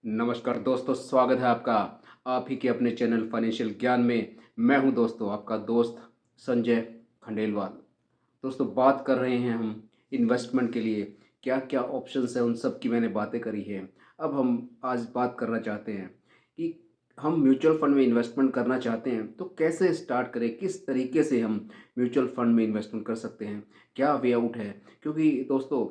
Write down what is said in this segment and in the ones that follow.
नमस्कार दोस्तों, स्वागत है आपका आप ही के अपने चैनल फाइनेंशियल ज्ञान में। मैं हूं दोस्तों आपका दोस्त संजय खंडेलवाल। दोस्तों, बात कर रहे हैं हम इन्वेस्टमेंट के लिए क्या क्या ऑप्शंस हैं, उन सब की मैंने बातें करी हैं। अब हम आज बात करना चाहते हैं कि हम म्यूचुअल फंड में इन्वेस्टमेंट करना चाहते हैं तो कैसे स्टार्ट करें, किस तरीके से हम म्यूचुअल फंड में इन्वेस्टमेंट कर सकते हैं, क्या वे आउट है। क्योंकि दोस्तों,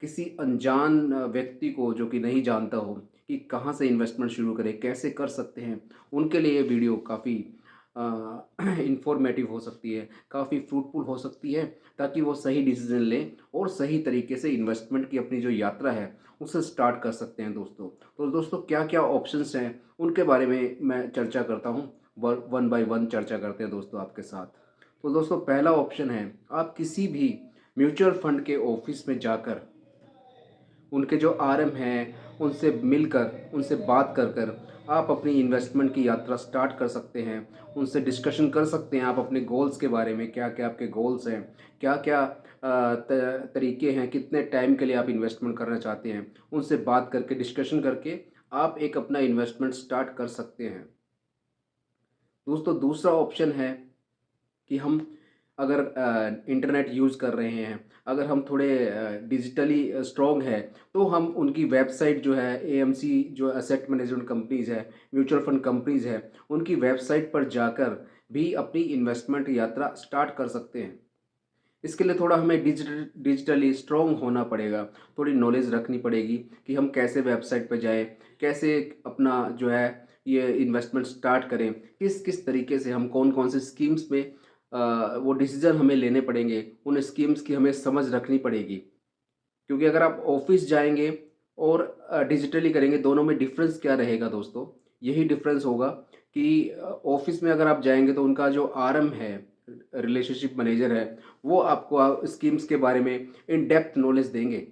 किसी अनजान व्यक्ति को जो कि नहीं जानता हो कि कहाँ से इन्वेस्टमेंट शुरू करें, कैसे कर सकते हैं, उनके लिए ये वीडियो काफ़ी इंफॉर्मेटिव हो सकती है, काफ़ी फ्रूटफुल हो सकती है, ताकि वो सही डिसीजन लें और सही तरीके से इन्वेस्टमेंट की अपनी जो यात्रा है उसे स्टार्ट कर सकते हैं। दोस्तों क्या क्या ऑप्शंस हैं उनके बारे में मैं चर्चा करता हूँ। वन बाय वन चर्चा करते हैं दोस्तों आपके साथ। तो दोस्तों, पहला ऑप्शन है, आप किसी भी म्यूचुअल फंड के ऑफिस में जाकर उनके जो आरएम हैं उनसे मिलकर, उनसे बात कर कर आप अपनी इन्वेस्टमेंट की यात्रा स्टार्ट कर सकते हैं। उनसे डिस्कशन कर सकते हैं आप अपने गोल्स के बारे में, क्या क्या आपके गोल्स हैं, क्या क्या तरीके हैं, कितने टाइम के लिए आप इन्वेस्टमेंट करना चाहते हैं। उनसे बात करके, डिस्कशन करके आप एक अपना इन्वेस्टमेंट स्टार्ट कर सकते हैं। दोस्तों, दूसरा ऑप्शन है कि हम अगर इंटरनेट यूज़ कर रहे हैं, अगर हम थोड़े डिजिटली स्ट्रॉन्ग है, तो हम उनकी वेबसाइट जो है, एएमसी जो एसेट मैनेजमेंट कंपनीज़ है, म्यूचुअल फंड कंपनीज़ है, उनकी वेबसाइट पर जाकर भी अपनी इन्वेस्टमेंट यात्रा स्टार्ट कर सकते हैं। इसके लिए थोड़ा हमें डिजिटली स्ट्रॉन्ग होना पड़ेगा, थोड़ी नॉलेज रखनी पड़ेगी कि हम कैसे वेबसाइट पर जाएँ, कैसे अपना जो है ये इन्वेस्टमेंट स्टार्ट करें, किस किस तरीके से हम कौन-कौन से स्कीम्स में वो डिसीज़न हमें लेने पड़ेंगे, उन स्कीम्स की हमें समझ रखनी पड़ेगी। क्योंकि अगर आप ऑफ़िस जाएँगे और डिजिटली करेंगे, दोनों में डिफ़रेंस क्या रहेगा दोस्तों? यही डिफ़रेंस होगा कि ऑफ़िस में अगर आप जाएँगे तो उनका जो आरएम है, रिलेशनशिप मैनेजर है, वो आपको स्कीम्स के बारे में इन डेप्थ नॉलेज देंगे।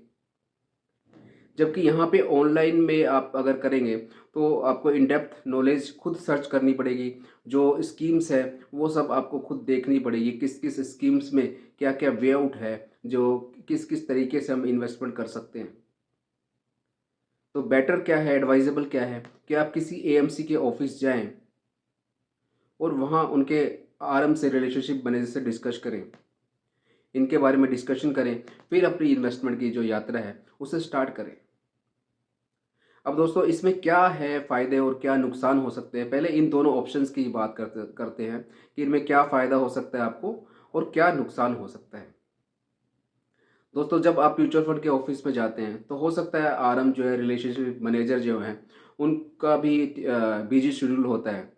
जबकि यहाँ पे ऑनलाइन में आप अगर करेंगे तो आपको इन डेप्थ नॉलेज खुद सर्च करनी पड़ेगी। जो स्कीम्स है वो सब आपको खुद देखनी पड़ेगी, किस किस स्कीम्स में क्या क्या वे आउट है, जो किस किस तरीके से हम इन्वेस्टमेंट कर सकते हैं। तो बेटर क्या है, एडवाइजेबल क्या है कि आप किसी एएमसी के ऑफिस जाएं और वहाँ उनके आरएम से, रिलेशनशिप मैनेजर से डिस्कस करें, इनके बारे में डिस्कशन करें, फिर अपनी इन्वेस्टमेंट की जो यात्रा है उसे स्टार्ट करें। अब दोस्तों, इसमें क्या है फ़ायदे और क्या नुकसान हो सकते हैं, पहले इन दोनों ऑप्शंस की बात करते करते हैं कि इनमें क्या फ़ायदा हो सकता है आपको और क्या नुकसान हो सकता है। दोस्तों, जब आप म्यूचुअल फंड के ऑफिस में जाते हैं तो हो सकता है आरएम जो है, रिलेशनशिप मैनेजर जो हैं, उनका भी बिजी शेड्यूल होता है।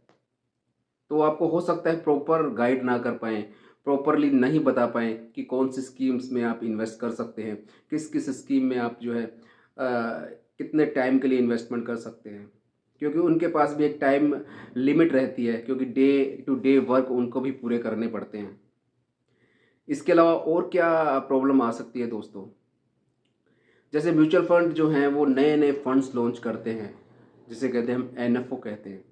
तो आपको हो सकता है प्रॉपर गाइड ना कर पाएँ, प्रॉपरली नहीं बता पाएँ कि कौन सी स्कीम्स में आप इन्वेस्ट कर सकते हैं, किस-किस स्कीम में आप जो है कितने टाइम के लिए इन्वेस्टमेंट कर सकते हैं। क्योंकि उनके पास भी एक टाइम लिमिट रहती है, क्योंकि डे टू डे वर्क उनको भी पूरे करने पड़ते हैं। इसके अलावा और क्या प्रॉब्लम आ सकती है दोस्तों? जैसे म्यूचुअल फंड जो हैं वो नए-नए फंड्स लॉन्च करते हैं, जिसे कहते हैं हम एनएफओ कहते हैं।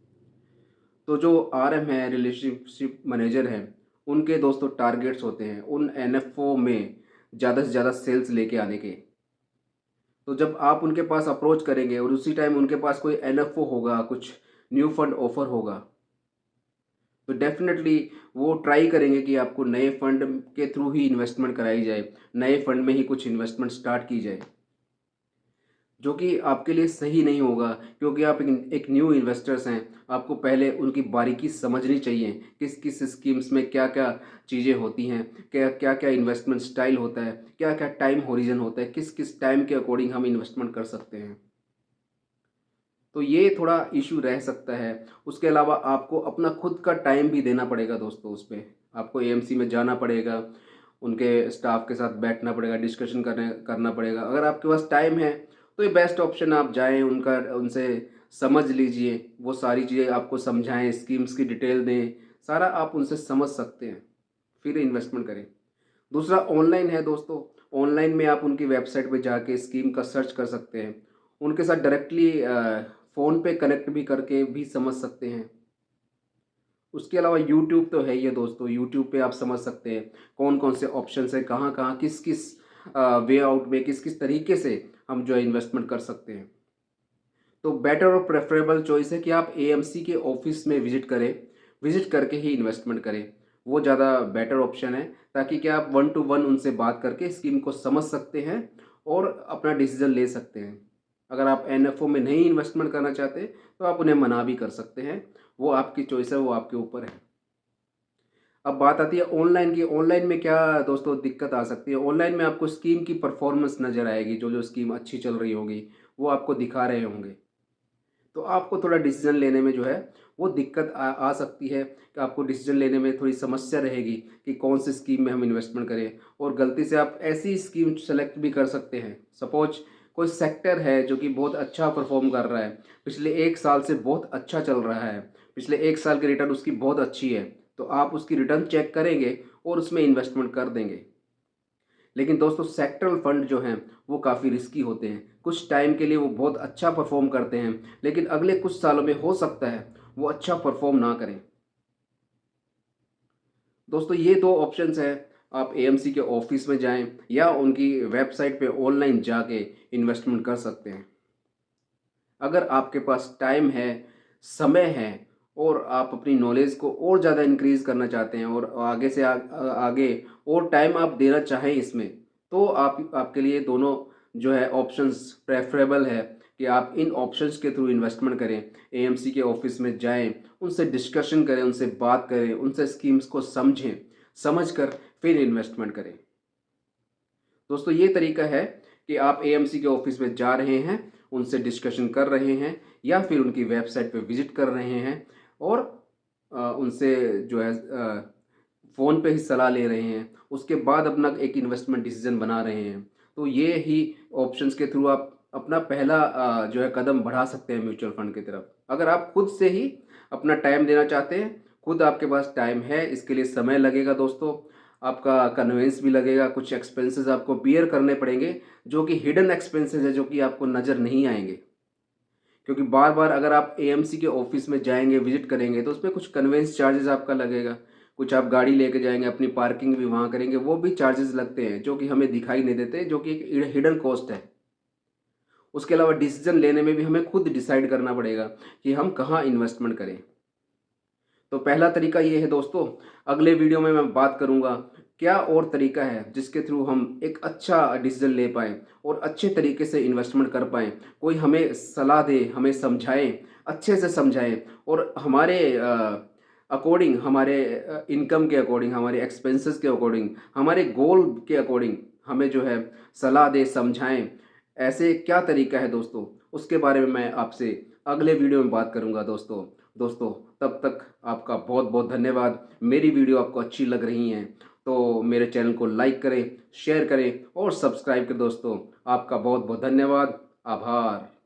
तो जो आरएम है, रिलेशनशिप मैनेजर हैं, उनके दोस्तों टारगेट्स होते हैं उन एनएफओ में ज़्यादा से ज़्यादा सेल्स लेके आने के। तो जब आप उनके पास अप्रोच करेंगे और उसी टाइम उनके पास कोई एनएफओ होगा, कुछ न्यू फंड ऑफर होगा, तो डेफ़िनेटली वो ट्राई करेंगे कि आपको नए फंड के थ्रू ही इन्वेस्टमेंट कराई जाए, नए फंड में ही कुछ इन्वेस्टमेंट स्टार्ट की जाए। जो कि आपके लिए सही नहीं होगा, क्योंकि आप एक न्यू इन्वेस्टर्स हैं, आपको पहले उनकी बारीकी समझनी चाहिए, किस-किस स्कीम्स में क्या-क्या चीज़ें होती हैं, क्या-क्या इन्वेस्टमेंट स्टाइल होता है, क्या-क्या टाइम हॉरिज़न होता है, किस-किस टाइम के अकॉर्डिंग हम इन्वेस्टमेंट कर सकते हैं। तो ये थोड़ा इश्यू रह सकता है। उसके अलावा आपको अपना खुद का टाइम भी देना पड़ेगा दोस्तों उसपे। आपको एएमसी में जाना पड़ेगा, उनके स्टाफ के साथ बैठना पड़ेगा, डिस्कशन करना पड़ेगा। अगर आपके पास टाइम है, तो ये बेस्ट ऑप्शन, आप जाएँ, उनसे समझ लीजिए, वो सारी चीज़ें आपको समझाएँ, स्कीम्स की डिटेल दें, सारा आप उनसे समझ सकते हैं, फिर इन्वेस्टमेंट करें। दूसरा ऑनलाइन है दोस्तों, ऑनलाइन में आप उनकी वेबसाइट पे जाके स्कीम का सर्च कर सकते हैं। उनके साथ डायरेक्टली फ़ोन पे कनेक्ट भी करके भी समझ सकते हैं। उसके अलावा यूट्यूब तो है ही है दोस्तों, यूट्यूब पे आप समझ सकते हैं कौन-कौन से ऑप्शंस हैं, कहाँ-कहाँ, किस-किस वे आउट में, किस-किस तरीके से हम जो है इन्वेस्टमेंट कर सकते हैं। तो बेटर और प्रेफरेबल चॉइस है कि आप एएमसी के ऑफिस में विजिट करें, विजिट करके ही इन्वेस्टमेंट करें। वो ज़्यादा बेटर ऑप्शन है, ताकि क्या आप 1 टू 1 उनसे बात करके स्कीम को समझ सकते हैं और अपना डिसीजन ले सकते हैं। अगर आप एनएफओ में नहीं इन्वेस्टमेंट करना चाहते तो आप उन्हें मना भी कर सकते हैं, वो आपकी चॉइस है, वो आपके ऊपर है। अब बात आती है ऑनलाइन की। ऑनलाइन में क्या दोस्तों दिक्कत आ सकती है? ऑनलाइन में आपको स्कीम की परफॉर्मेंस नज़र आएगी, जो जो स्कीम अच्छी चल रही होगी वो आपको दिखा रहे होंगे। तो आपको थोड़ा डिसीजन लेने में जो है वो दिक्कत आ सकती है, कि आपको डिसीजन लेने में थोड़ी समस्या रहेगी कि कौन सी स्कीम में हम इन्वेस्टमेंट करें, और गलती से आप ऐसी स्कीम सेलेक्ट भी कर सकते हैं। सपोज कोई सेक्टर है जो कि बहुत अच्छा परफॉर्म कर रहा है, पिछले 1 साल से बहुत अच्छा चल रहा है, पिछले 1 साल की रिटर्न उसकी बहुत अच्छी है, तो आप उसकी रिटर्न चेक करेंगे और उसमें इन्वेस्टमेंट कर देंगे। लेकिन दोस्तों सेक्टरल फंड जो हैं वो काफ़ी रिस्की होते हैं। कुछ टाइम के लिए वो बहुत अच्छा परफॉर्म करते हैं, लेकिन अगले कुछ सालों में हो सकता है वो अच्छा परफॉर्म ना करें। दोस्तों ये दो ऑप्शंस हैं, आप एएमसी के ऑफिस में जाएं या उनकी वेबसाइट पे ऑनलाइन जाके इन्वेस्टमेंट कर सकते हैं। अगर आपके पास टाइम है, समय है, और आप अपनी नॉलेज को और ज़्यादा इंक्रीज़ करना चाहते हैं और आगे से आगे और टाइम आप देना चाहें इसमें, तो आप आपके लिए दोनों जो है ऑप्शंस प्रेफरेबल है, कि आप इन ऑप्शंस के थ्रू इन्वेस्टमेंट करें। एएमसी के ऑफिस में जाएं, उनसे डिस्कशन करें, उनसे बात करें, उनसे स्कीम्स को समझें, समझ कर फिर इन्वेस्टमेंट करें। दोस्तों ये तरीका है कि आप एएमसी के ऑफिस में जा रहे हैं, उनसे डिस्कशन कर रहे हैं, या फिर उनकी वेबसाइट पे विजिट कर रहे हैं और उनसे जो है फ़ोन पे ही सलाह ले रहे हैं, उसके बाद अपना एक इन्वेस्टमेंट डिसीजन बना रहे हैं। तो ये ही ऑप्शंस के थ्रू आप अपना पहला जो है कदम बढ़ा सकते हैं म्यूचुअल फंड की तरफ। अगर आप खुद से ही अपना टाइम देना चाहते हैं, खुद आपके पास टाइम है, इसके लिए समय लगेगा दोस्तों, आपका कन्वेंस भी लगेगा, कुछ एक्सपेंसेस आपको बियर करने पड़ेंगे, जो कि हिडन एक्सपेंसेस है, जो कि आपको नज़र नहीं आएंगे। क्योंकि बार बार अगर आप एएमसी के ऑफिस में जाएंगे, विजिट करेंगे, तो उसमें कुछ कन्वेंस चार्जेस आपका लगेगा, कुछ आप गाड़ी लेके जाएंगे, अपनी पार्किंग भी वहाँ करेंगे, वो भी चार्जेस लगते हैं, जो कि हमें दिखाई नहीं देते, जो कि एक हिडन कॉस्ट है। उसके अलावा डिसीजन लेने में भी हमें खुद डिसाइड करना पड़ेगा कि हम कहाँ इन्वेस्टमेंट करें। तो पहला तरीका ये है दोस्तों। अगले वीडियो में मैं बात करूंगा क्या और तरीका है जिसके थ्रू हम एक अच्छा डिसीजन ले पाएँ और अच्छे तरीके से इन्वेस्टमेंट कर पाएँ। कोई हमें सलाह दे, हमें समझाए, अच्छे से समझाए, और हमारे अकॉर्डिंग, हमारे इनकम के अकॉर्डिंग, हमारे एक्सपेंसेस के अकॉर्डिंग, हमारे गोल के अकॉर्डिंग हमें जो है सलाह दे, समझाएं। ऐसे क्या तरीका है दोस्तों, उसके बारे में मैं आपसे अगले वीडियो में बात करूंगा दोस्तों। दोस्तों तब तक आपका बहुत बहुत धन्यवाद। मेरी वीडियो आपको अच्छी लग रही हैं तो मेरे चैनल को लाइक करें, शेयर करें और सब्सक्राइब करें दोस्तों। आपका बहुत बहुत धन्यवाद, आभार।